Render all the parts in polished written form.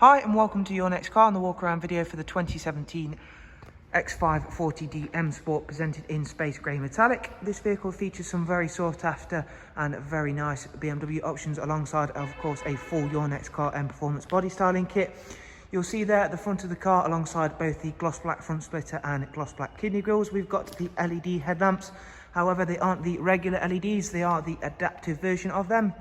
Hi and welcome to your next car on the walk around video for the 2017 X5 40D M Sport presented in space grey metallic. This vehicle features some very sought after and very nice BMW options alongside of course a full Your Next Car M Performance body styling kit. You'll see there at the front of the car alongside both the gloss black front splitter and gloss black kidney grills, we've got the LED headlamps. However, they aren't the regular LEDs, they are the adaptive version of them.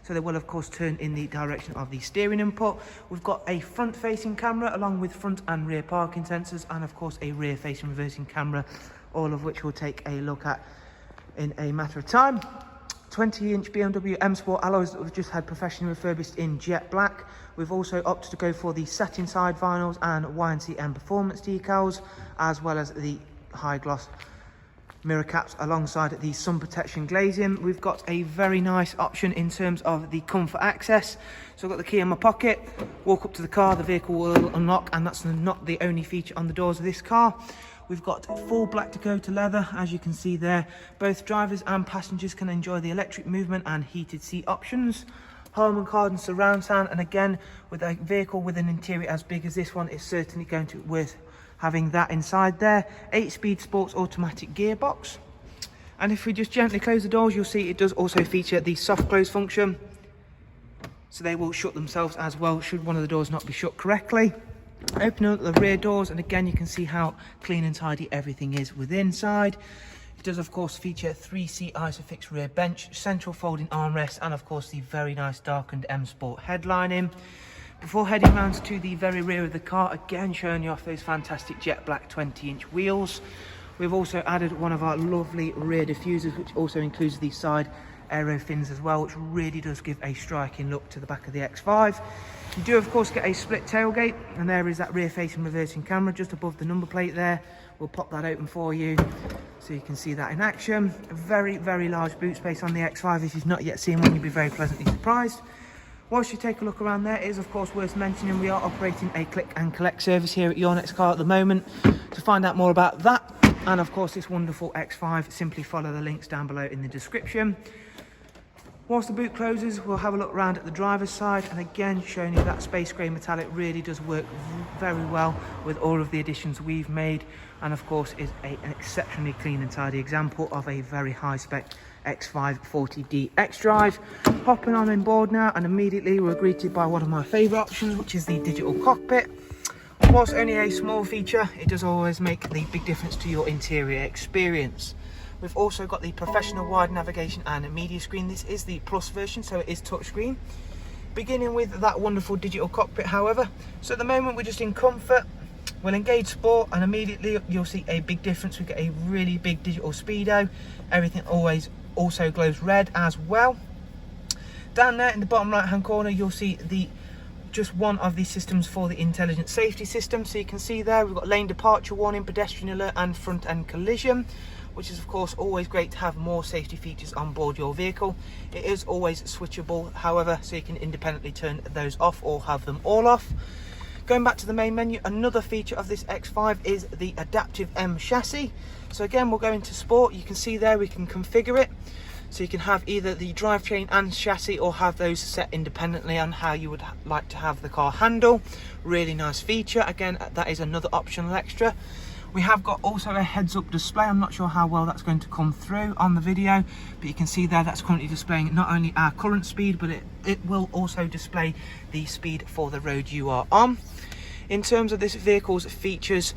So they will of course turn in the direction of the steering input. We've got a front facing camera along with front and rear parking sensors, and of course a rear facing reversing camera, all of which we'll take a look at in a matter of time. 20-inch BMW M Sport alloys that we've just had professionally refurbished in jet black. We've also opted to go for the satin side vinyls and YNC Mperformance decals, as well as the high gloss mirror caps alongside the sun protection glazing. We've got a very nice option in terms of the comfort access. So I've got the key in my pocket, walk up to the car, the vehicle will unlock, and that's not the only feature on the doors of this car. We've got full black Dakota leather, as you can see there. Both drivers and passengers can enjoy the electric movement and heated seat options. Harman Kardon surround sound, and again, with a vehicle with an interior as big as this one, it's certainly going to be worth having that inside there. 8-speed sports automatic gearbox. And if we just gently close the doors, you'll see it does also feature the soft close function. So they will shut themselves as well, should one of the doors not be shut correctly. Opening up the rear doors, and again, you can see how clean and tidy everything is within inside. It does of course feature 3-seat isofix rear bench, central folding armrest, and of course the very nice darkened M Sport headlining. Before heading round to the very rear of the car, again showing you off those fantastic jet black 20-inch wheels. We've also added one of our lovely rear diffusers, which also includes the side aero fins as well, which really does give a striking look to the back of the X5. You do of course get a split tailgate, and there is that rear facing reversing camera just above the number plate there. We'll pop that open for you so you can see that in action. A very large boot space on the X5. If you've not yet seen one, you'll be very pleasantly surprised. Whilst you take a look around there, it is of course worth mentioning we are operating a click and collect service here at Your Next Car at the moment. To find out more about that and of course this wonderful X5, simply follow the links down below in the description. Whilst the boot closes, we'll have a look around at the driver's side, and again showing you that space grey metallic really does work very well with all of the additions we've made, and of course is an exceptionally clean and tidy example of a very high spec X5 40D Xdrive. Hopping on board now, and immediately we're greeted by one of my favourite options, which is the digital cockpit. Whilst only a small feature, it does always make the big difference to your interior experience. We've also got the professional wide navigation and media screen. This is the plus version, so it is touchscreen. Beginning with that wonderful digital cockpit, however. So at the moment we're just in comfort. We'll engage sport, and immediately you'll see a big difference. We get a really big digital speedo. Everything always also glows red as well. Down there in the bottom right hand corner, you'll see just one of the systems for the intelligent safety system. So you can see there we've got lane departure warning, pedestrian alert, and front end collision, which is of course always great to have more safety features on board your vehicle. It is always switchable, however, so you can independently turn those off or have them all off. Going back to the main menu, another feature of this X5 is the adaptive M chassis. So again, we'll go into sport. You can see there we can configure it, so you can have either the drivetrain and chassis, or have those set independently on how you would like to have the car handle. Really nice feature. Again, that is another optional extra. We have got also a heads-up display. I'm not sure how well that's going to come through on the video, but you can see there that's currently displaying not only our current speed, but it will also display the speed for the road you are on. In terms of this vehicle's features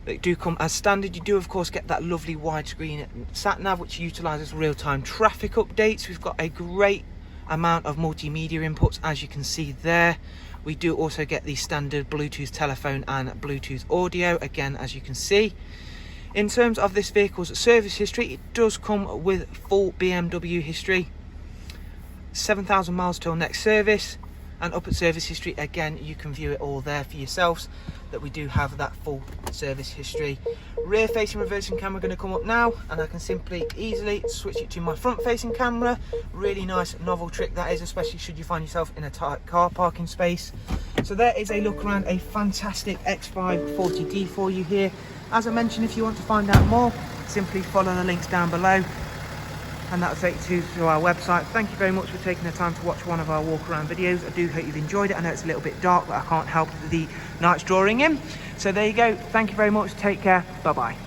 that do come as standard, you do of course get that lovely widescreen sat-nav, which utilises real-time traffic updates. We've got a great amount of multimedia inputs, as you can see there. We do also get the standard Bluetooth telephone and Bluetooth audio, again as you can see. In terms of this vehicle's service history, it does come with full BMW history, 7,000 miles till next service, and up at service history, again you can view it all there for yourselves, that we do have that full service history. Rear facing reversing camera going to come up now, and I can simply easily switch it to my front facing camera. Really nice novel trick that is, especially should you find yourself in a tight car parking space. So there is a look around a fantastic X5 40D for you here. As I mentioned, if you want to find out more, simply follow the links down below. and that'll take you to our website. Thank you very much for taking the time to watch one of our walk around videos. I do hope you've enjoyed it. I know it's a little bit dark, but I can't help the nights drawing in. So there you go. Thank you very much. Take care. Bye bye.